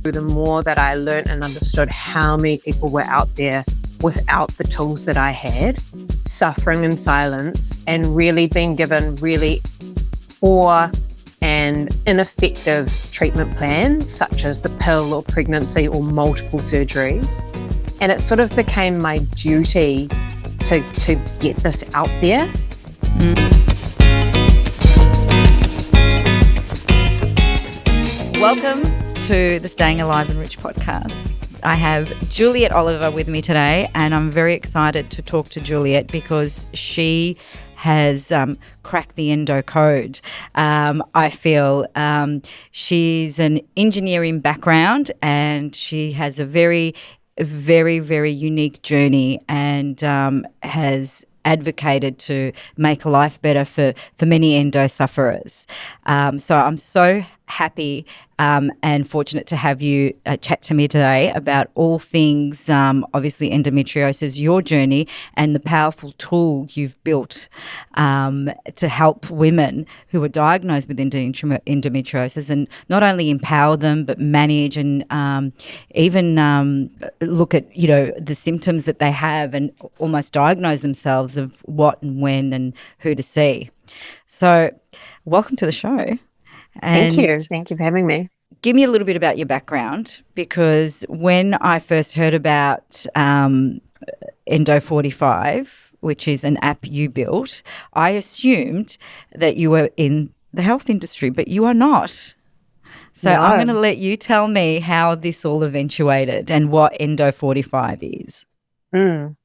The more that I learned and understood how many people were out there without the tools that I had, suffering in silence, and really being given really poor and ineffective treatment plans, such as the pill or pregnancy or multiple surgeries. And it sort of became my duty to get this out there. Welcome to the Staying Alive and Rich podcast. I have Juliet Oliver with me today, and I'm very excited to talk to Juliet because she has cracked the endo code. I feel she's an engineering background, and she has a very, very unique journey, and has advocated to make life better for many endo sufferers. So I'm so happy and fortunate to have you chat to me today about all things, obviously endometriosis, your journey, and the powerful tool you've built to help women who are diagnosed with endometriosis, and not only empower them but manage and even look at the symptoms that they have and almost diagnose themselves of what and when and who to see. So welcome to the show. Thank you for having me. Give me a little bit about your background, because when I first heard about Endo45, which is an app you built, I assumed that you were in the health industry, but you are not. So no. I'm going to let you tell me how this all eventuated and what Endo45 is.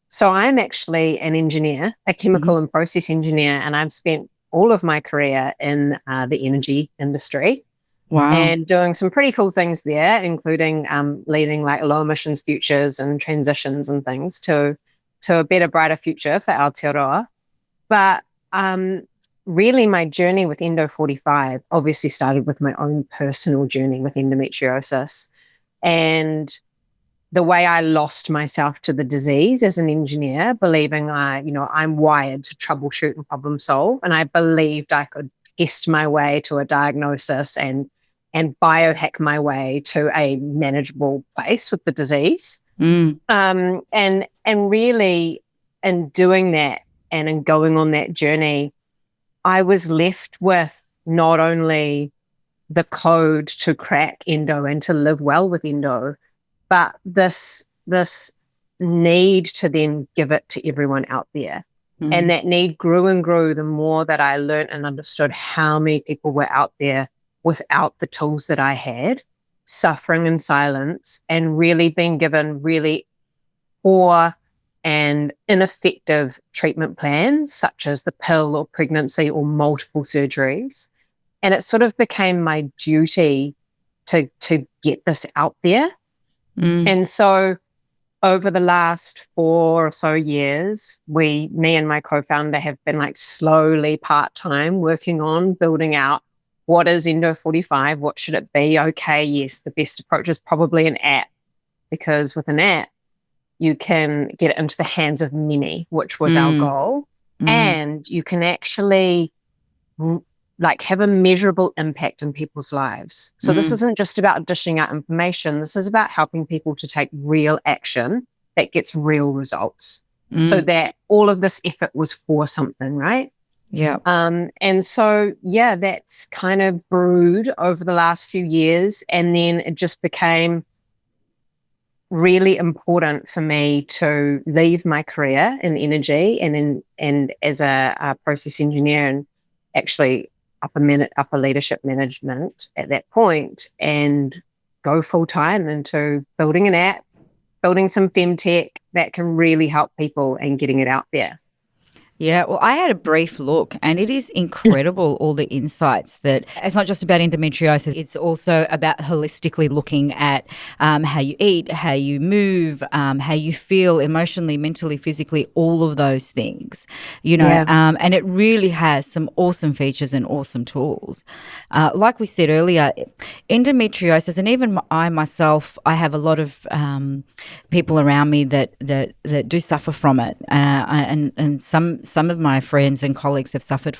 So I'm actually an engineer, a chemical and process engineer, and I've spent all of my career in the energy industry. Wow. And doing some pretty cool things there, including leading like low emissions futures and transitions and things to a better, brighter future for Aotearoa. But really my journey with Endo45 obviously started with my own personal journey with endometriosis, and the way I lost myself to the disease as an engineer, believing I'm wired to troubleshoot and problem solve. And I believed I could test my way to a diagnosis and biohack my way to a manageable place with the disease. And really in doing that and in going on that journey, I was left with not only the code to crack endo and to live well with endo, but this need to then give it to everyone out there. And that need grew and grew the more that I learned and understood how many people were out there without the tools that I had, suffering in silence, and really being given really poor and ineffective treatment plans, such as the pill or pregnancy or multiple surgeries. And it sort of became my duty to get this out there. And so over the last 4 or so years, me and my co-founder have been like slowly part-time working on building out what is Endo45, what should it be? Okay, yes, the best approach is probably an app, because with an app, you can get it into the hands of many, which was our goal. And you can actually have a measurable impact in people's lives. So this isn't just about dishing out information. This is about helping people to take real action that gets real results. So that all of this effort was for something, right? Yeah. And so, that's kind of brewed over the last few years. And then it just became really important for me to leave my career in energy and as a process engineer, and actually upper leadership management at that point, and go full time into building an app, building some femtech that can really help people and getting it out there. Yeah, well, I had a brief look, and it is incredible, all the insights that it's not just about endometriosis, it's also about holistically looking at how you eat, how you move, how you feel emotionally, mentally, physically, all of those things, and it really has some awesome features and awesome tools. Like we said earlier, endometriosis, and even I myself, I have a lot of people around me that do suffer from it, and some some of my friends and colleagues have suffered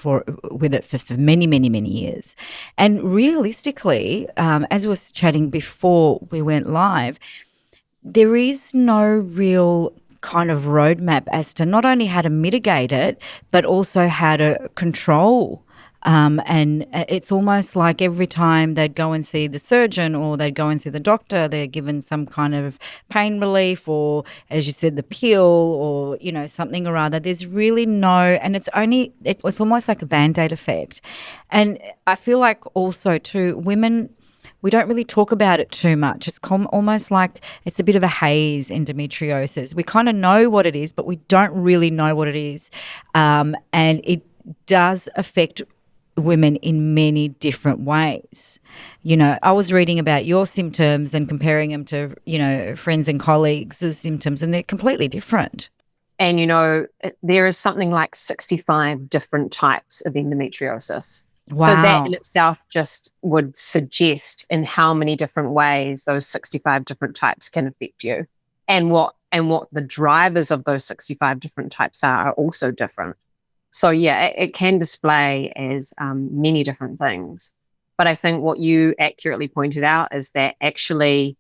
with it for many, many, many years. And realistically, as we were chatting before we went live, there is no real kind of roadmap as to not only how to mitigate it, but also how to control. And it's almost like every time they'd go and see the surgeon or they'd go and see the doctor, they're given some kind of pain relief or, as you said, the pill or, something or other. There's really and it's almost like a Band-Aid effect. And I feel like also too, women, we don't really talk about it too much. It's almost like it's a bit of a haze, endometriosis. We kind of know what it is, but we don't really know what it is. And it does affect women in many different ways. I was reading about your symptoms and comparing them to, friends and colleagues' symptoms, and they're completely different. And, there is something like 65 different types of endometriosis. Wow. So that in itself just would suggest in how many different ways those 65 different types can affect you, and what the drivers of those 65 different types are also different. So yeah, it can display as many different things. But I think what you accurately pointed out is that actually,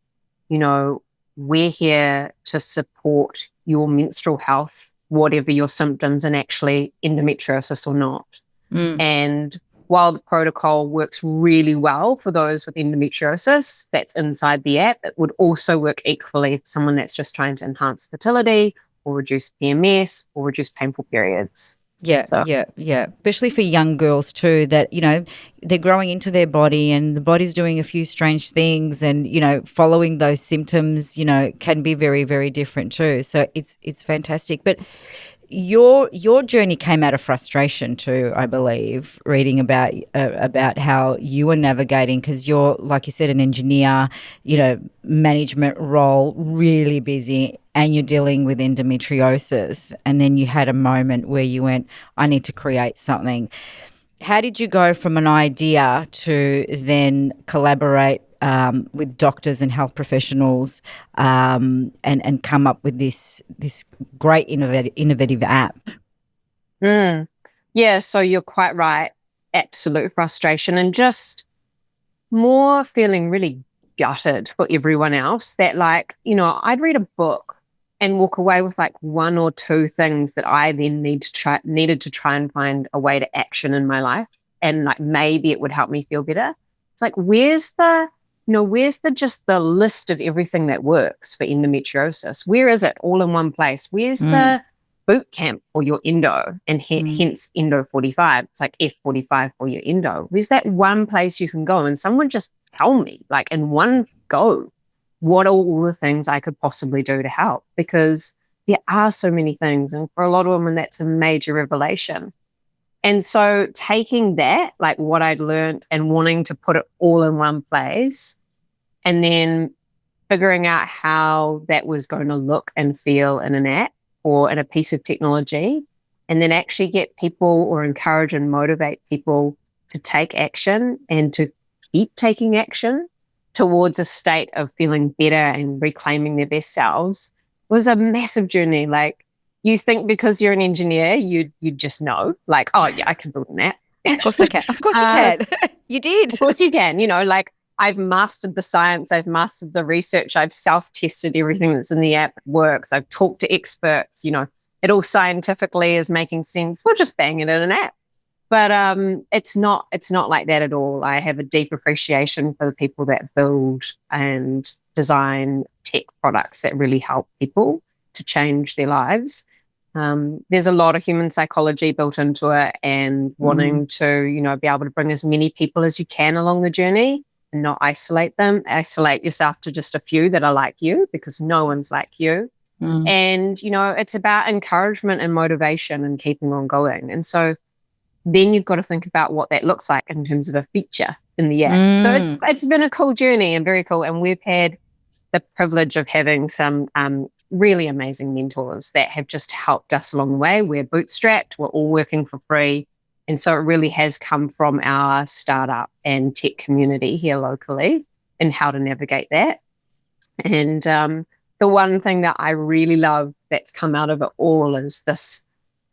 we're here to support your menstrual health, whatever your symptoms, and actually endometriosis or not. And while the protocol works really well for those with endometriosis that's inside the app, it would also work equally for someone that's just trying to enhance fertility or reduce PMS or reduce painful periods. Yeah. Especially for young girls too, that, they're growing into their body and the body's doing a few strange things, and, following those symptoms, can be very, very different too. So it's fantastic. But your journey came out of frustration too, I believe, reading about how you were navigating, because you're, like you said, an engineer, management role, really busy, and you're dealing with endometriosis. And then you had a moment where you went, I need to create something. How did you go from an idea to then collaborate with doctors and health professionals and come up with this great innovative app? Yeah, so you're quite right. Absolute frustration, and just more feeling really gutted for everyone else that, like, I'd read a book and walk away with like one or two things that I then needed to try and find a way to action in my life, and like maybe it would help me feel better. It's like, where's the just the list of everything that works for endometriosis? Where is it all in one place? Where's the boot camp for your endo, and hence Endo45? It's like F45 for your endo. Where's that one place you can go and someone just tell me, like in one go, what are all the things I could possibly do to help? Because there are so many things, and for a lot of women, that's a major revelation. And so taking that, like what I'd learned, and wanting to put it all in one place, and then figuring out how that was going to look and feel in an app or in a piece of technology, and then actually get people or encourage and motivate people to take action and to keep taking action towards a state of feeling better and reclaiming their best selves was a massive journey. Like, you think because you're an engineer, you just know, like, oh yeah, I can build an app. Of course I can. Of course you can. You did. Of course you can. Like, I've mastered the science, I've mastered the research, I've self-tested everything that's in the app. It works. I've talked to experts, it all scientifically is making sense. We'll just bang it in an app. But it's not like that at all. I have a deep appreciation for the people that build and design tech products that really help people to change their lives. There's a lot of human psychology built into it, and wanting to, be able to bring as many people as you can along the journey and not isolate them. Isolate yourself to just a few that are like you, because no one's like you. And, it's about encouragement and motivation and keeping on going. And so then you've got to think about what that looks like in terms of a feature in the app. So it's been a cool journey and very cool. And we've had the privilege of having some really amazing mentors that have just helped us along the way. We're bootstrapped. We're all working for free. And so it really has come from our startup and tech community here locally and how to navigate that. And the one thing that I really love that's come out of it all is this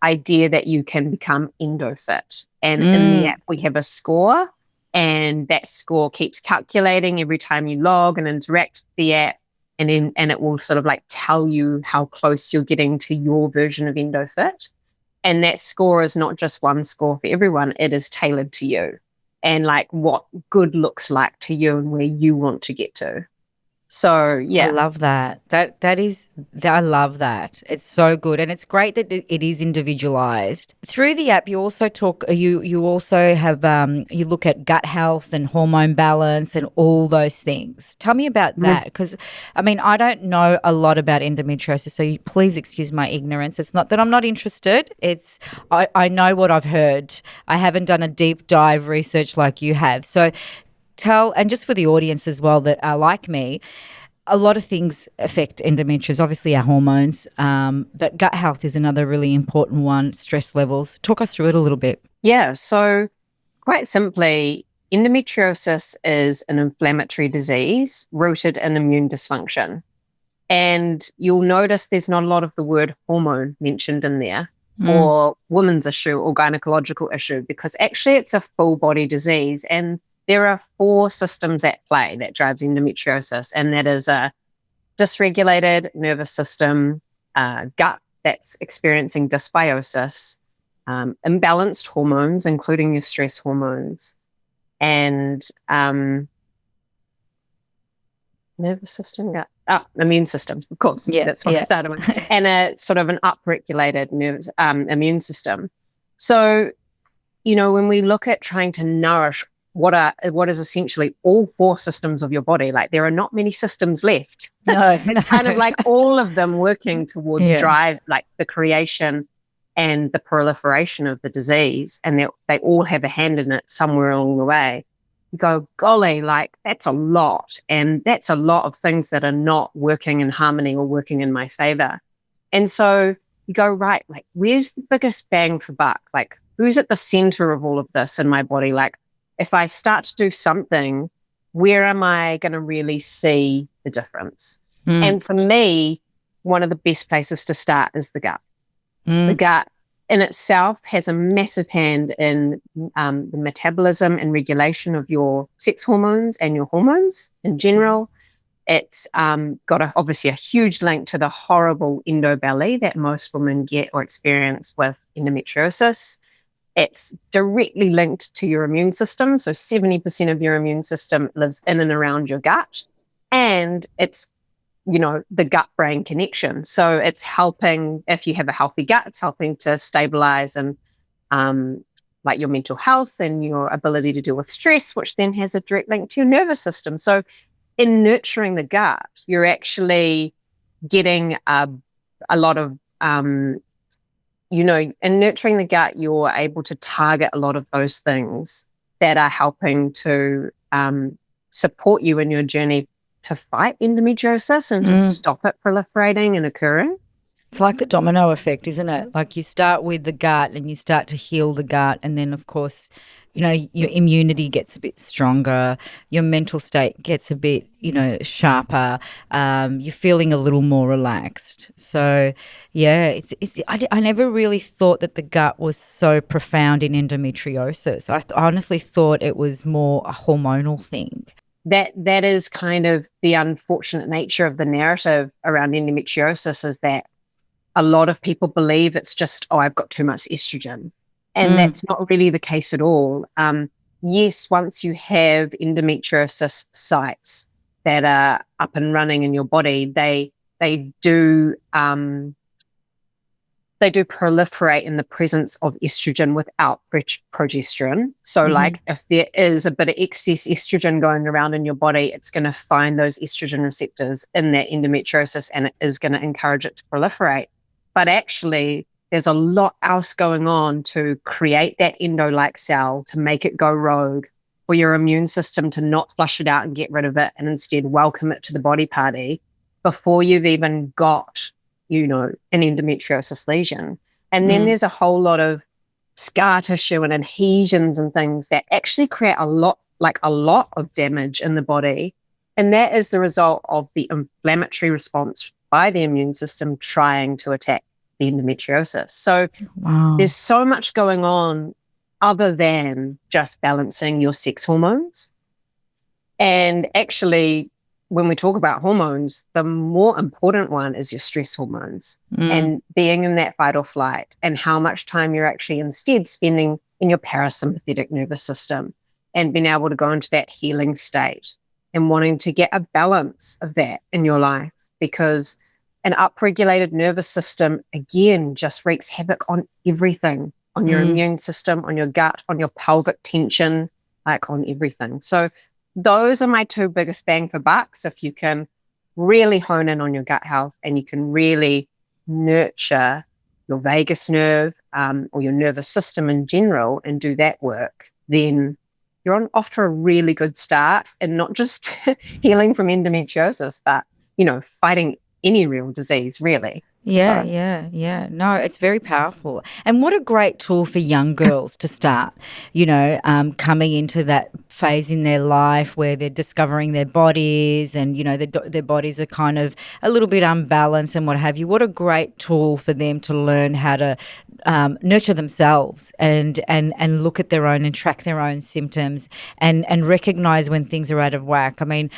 idea that you can become Endofit. And in the app, we have a score, and that score keeps calculating every time you log and interact with the app. And it will sort of like tell you how close you're getting to your version of Endofit. And that score is not just one score for everyone, it is tailored to you and like what good looks like to you and where you want to get to. So, yeah. I love that. I love that. It's so good, and it's great that it is individualized. Through the app, you also you also have you look at gut health and hormone balance and all those things. Tell me about that, because I mean, I don't know a lot about endometriosis, so please excuse my ignorance. It's not that I'm not interested. It's I know what I've heard. I haven't done a deep dive research like you have. So and just for the audience as well that are like me, a lot of things affect endometriosis, obviously our hormones, but gut health is another really important one, stress levels. Talk us through it a little bit. Yeah, so quite simply, endometriosis is an inflammatory disease rooted in immune dysfunction. And you'll notice there's not a lot of the word hormone mentioned in there, or women's issue or gynecological issue, because actually it's a full body disease. And there are 4 systems at play that drives endometriosis, and that is a dysregulated nervous system, gut that's experiencing dysbiosis, imbalanced hormones, including your stress hormones, and nervous system, gut, immune system, of course. Yeah, that's what I started with, and a sort of an upregulated immune system. So, when we look at trying to nourish what is essentially all 4 systems of your body, like there are not many systems left. No. It's kind of like all of them working towards drive, like the creation and the proliferation of the disease, and they all have a hand in it somewhere along the way. You go, golly, like that's a lot, and that's a lot of things that are not working in harmony or working in my favor. And so you go, right, like where's the biggest bang for buck? Like who's at the center of all of this in my body? Like, if I start to do something, where am I going to really see the difference? And for me, one of the best places to start is the gut. The gut in itself has a massive hand in the metabolism and regulation of your sex hormones and your hormones in general. It's got obviously a huge link to the horrible endo belly that most women get or experience with endometriosis. It's directly linked to your immune system. So 70% of your immune system lives in and around your gut. And it's, the gut-brain connection. So it's helping, if you have a healthy gut, it's helping to stabilize and like your mental health and your ability to deal with stress, which then has a direct link to your nervous system. So in nurturing the gut, you're actually getting a lot of in nurturing the gut, you're able to target a lot of those things that are helping to support you in your journey to fight endometriosis and to stop it proliferating and occurring. It's like the domino effect, isn't it? Like you start with the gut and you start to heal the gut, and then, of course, your immunity gets a bit stronger, your mental state gets a bit, sharper, you're feeling a little more relaxed. So, yeah, I never really thought that the gut was so profound in endometriosis. I honestly thought it was more a hormonal thing. That is kind of the unfortunate nature of the narrative around endometriosis, is that a lot of people believe it's just, I've got too much estrogen. And that's not really the case at all. Yes, once you have endometriosis sites that are up and running in your body, they do proliferate in the presence of estrogen without progesterone. So like if there is a bit of excess estrogen going around in your body, it's going to find those estrogen receptors in that endometriosis, and it is going to encourage it to proliferate. But actually, there's a lot else going on to create that endo-like cell, to make it go rogue, for your immune system to not flush it out and get rid of it, and instead welcome it to the body party before you've even got, an endometriosis lesion. And then there's a whole lot of scar tissue and adhesions and things that actually create a lot of damage in the body. And that is the result of the inflammatory response by the immune system trying to attack the endometriosis. So Wow. there's so much going on other than just balancing your sex hormones. And actually, when we talk about hormones, the more important one is your stress hormones and being in that fight or flight, and how much time you're actually instead spending in your parasympathetic nervous system and being able to go into that healing state and wanting to get a balance of that in your life, because an upregulated nervous system, again, just wreaks havoc on everything, on your immune system, on your gut, on your pelvic tension, like on everything. So those are my two biggest bang for bucks. If you can really hone in on your gut health and you can really nurture your vagus nerve or your nervous system in general and do that work, then you're off to a really good start, and not just healing from endometriosis, but, fighting any real disease, really. Yeah, So, yeah. No, it's very powerful. And what a great tool for young girls to start, coming into that phase in their life where they're discovering their bodies and, their bodies are kind of a little bit unbalanced and what have you. What a great tool for them to learn how to nurture themselves and look at their own and track their own symptoms and recognize when things are out of whack. I mean,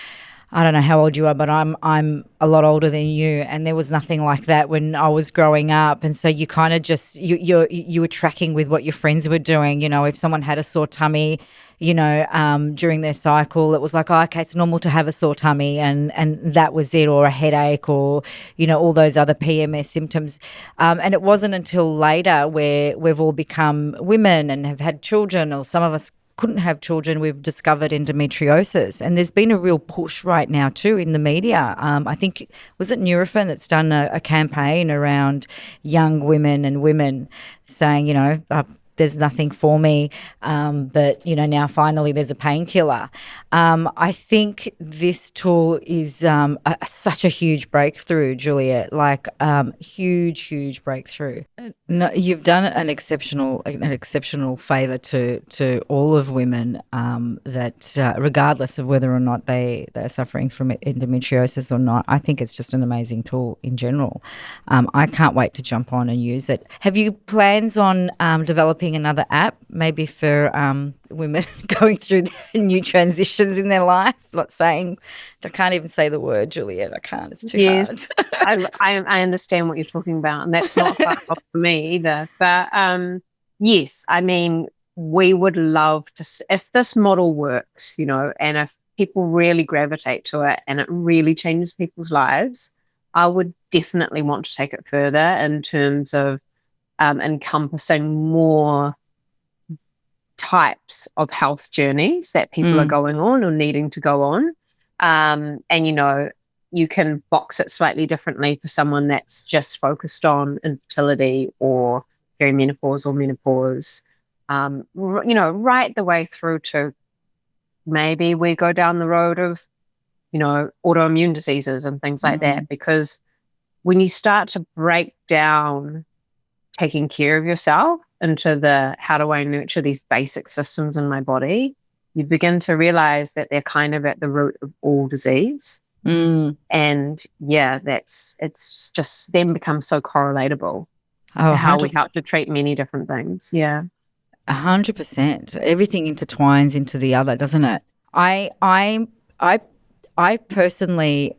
I don't know how old you are, but I'm a lot older than you, and there was nothing like that when I was growing up. And so you kind of just you were tracking with what your friends were doing. If someone had a sore tummy, during their cycle, it was like, oh, okay, it's normal to have a sore tummy, and that was it, or a headache, or all those other PMS symptoms. And it wasn't until later where we've all become women and have had children, or some of us couldn't have children, we've discovered endometriosis. And there's been a real push right now too in the media. I think, was it Nurofen that's done a campaign around young women and women saying, there's nothing for me, but now finally there's a painkiller. I think this tool is such a huge breakthrough, Juliet, like huge breakthrough. No, you've done an exceptional favour to all of women, that regardless of whether or not they're suffering from endometriosis or not. I think it's just an amazing tool in general. I can't wait to jump on and use it. Have you plans on developing another app, maybe for women going through new transitions in their life? Not saying, I can't even say the word, Juliet. I can't. It's too hard. I understand what you're talking about, and that's not far off for me either. But yes, I mean, we would love to, if this model works, and if people really gravitate to it and it really changes people's lives, I would definitely want to take it further in terms of encompassing more types of health journeys that people are going on or needing to go on. And, you can box it slightly differently for someone that's just focused on infertility or perimenopause or menopause, right the way through to maybe we go down the road of, autoimmune diseases and things like that. Because when you start to break down taking care of yourself into the how do I nurture these basic systems in my body, you begin to realize that they're kind of at the root of all disease. And yeah, it's just then becomes so correlatable to how we help to treat many different things. Yeah. 100%. Everything intertwines into the other, doesn't it? I personally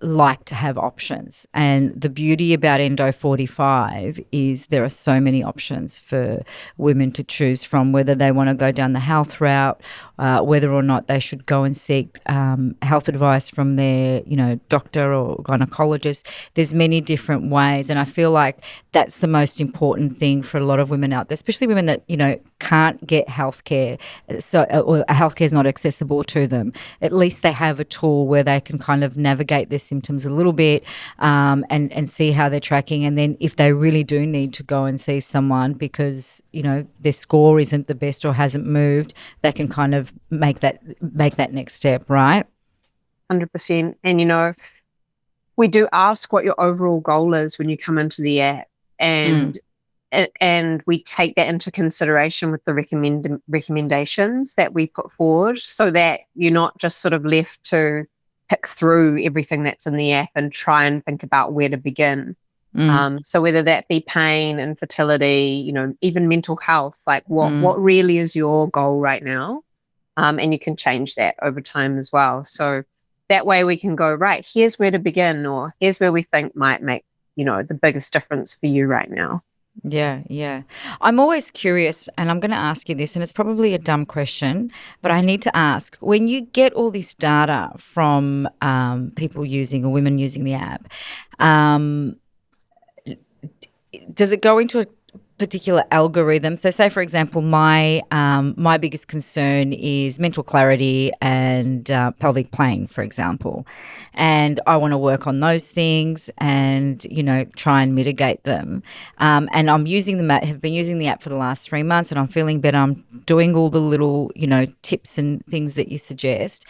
like to have options, and the beauty about Endo45 is there are so many options for women to choose from, whether they want to go down the health route, whether or not they should go and seek health advice from their doctor or gynecologist. There's many different ways, and I feel like that's the most important thing for a lot of women out there, especially women that can't get healthcare, or healthcare is not accessible to them. At least they have a tool where they can kind of navigate their symptoms a little bit, and see how they're tracking. And then if they really do need to go and see someone because their score isn't the best or hasn't moved, they can kind of make that next step, right? 100%. And we do ask what your overall goal is when you come into the app, and we take that into consideration with the recommendations that we put forward, so that you're not just sort of left to pick through everything that's in the app and try and think about where to begin. So whether that be pain, infertility, even mental health, like what really is your goal right now? And you can change that over time as well. So that way we can go, right, here's where to begin, or here's where we think might make, the biggest difference for you right now. Yeah, yeah. I'm always curious, and I'm going to ask you this, and it's probably a dumb question, but I need to ask, when you get all this data from people using or women using the app, does it go into a particular algorithm? So say, for example, my biggest concern is mental clarity and pelvic pain, for example, and I want to work on those things and try and mitigate them, and I'm using have been using the app for the last 3 months, and I'm feeling better. I'm doing all the little tips and things that you suggest.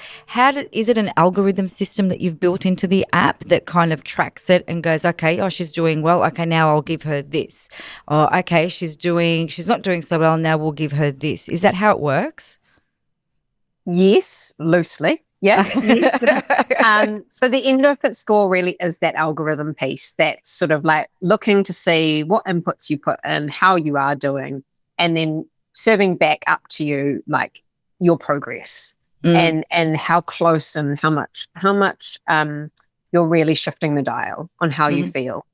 Is it an algorithm system that you've built into the app that kind of tracks it and goes, okay, oh, she's doing well, okay, now I'll give her this, or okay, she's not doing so well, now we'll give her this. Is that how it works? Yes, loosely. Yes. So the Endofit score really is that algorithm piece that's sort of like looking to see what inputs you put in, how you are doing, and then serving back up to you like your progress and how close and how much you're really shifting the dial on how you feel.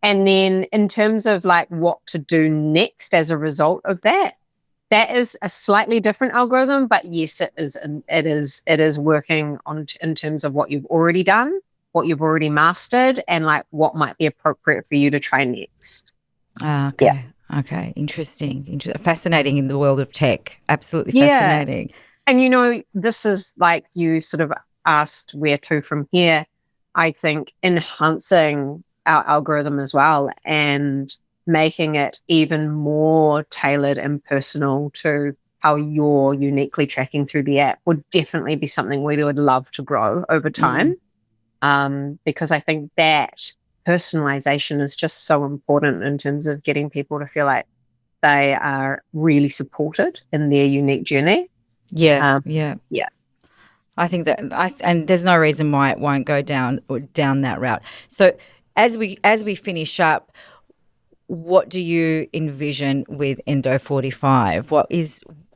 And then in terms of like what to do next as a result of that is a slightly different algorithm, but yes, it is working on in terms of what you've already done, what you've already mastered, and like what might be appropriate for you to try next. Okay. Yeah. Okay. Interesting. Fascinating in the world of tech. Absolutely fascinating. And this is like you sort of asked where to from here. I think enhancing our algorithm as well and making it even more tailored and personal to how you're uniquely tracking through the app would definitely be something we would love to grow over time. Because I think that personalization is just so important in terms of getting people to feel like they are really supported in their unique journey. Yeah. I think that and there's no reason why it won't go down that route. So as we finish up, what do you envision with Endo45?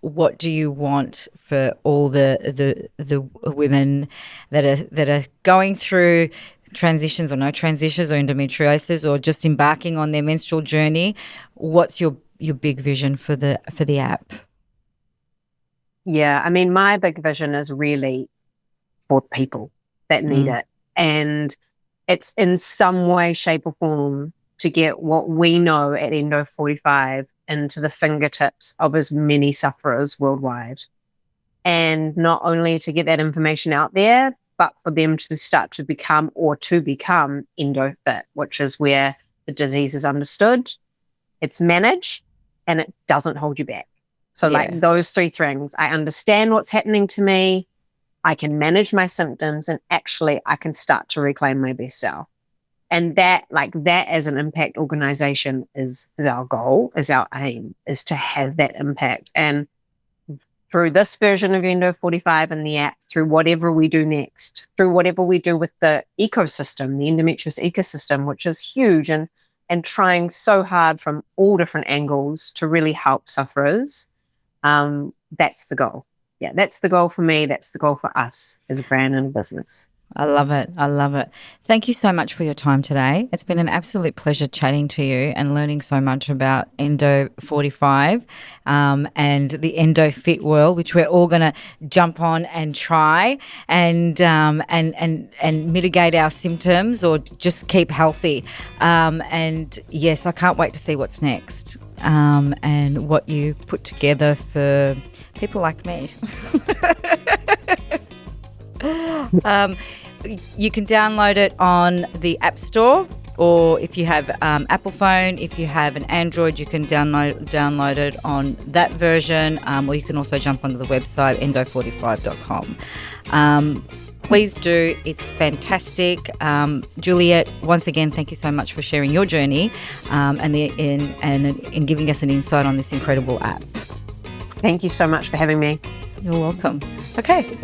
What do you want for all the women that are going through transitions or no transitions or endometriosis or just embarking on their menstrual journey? What's your big vision for the app? Yeah, I mean, my big vision is really for people that need it. And it's in some way, shape or form to get what we know at Endo45 into the fingertips of as many sufferers worldwide. And not only to get that information out there, but for them to start to become Endofit, which is where the disease is understood, it's managed, and it doesn't hold you back. So like those three things, I understand what's happening to me, I can manage my symptoms, and actually I can start to reclaim my best self. And that as an impact organization is our goal, is our aim, is to have that impact. And through this version of Endo45 and the app, through whatever we do next, through whatever we do with the ecosystem, the endometriosis ecosystem, which is huge and trying so hard from all different angles to really help sufferers, that's the goal. Yeah, that's the goal for me. That's the goal for us as a brand and a business. I love it. I love it. Thank you so much for your time today. It's been an absolute pleasure chatting to you and learning so much about Endo45 and the Endofit world, which we're all going to jump on and try and mitigate our symptoms or just keep healthy. And yes, I can't wait to see what's next and what you put together for people like me. You can download it on the App Store, or if you have Apple phone, if you have an Android, you can download it on that version, or you can also jump onto the website endo45.com. Please do. It's fantastic. Juliet, once again, thank you so much for sharing your journey and giving us an insight on this incredible app. Thank you so much for having me. You're welcome. Okay.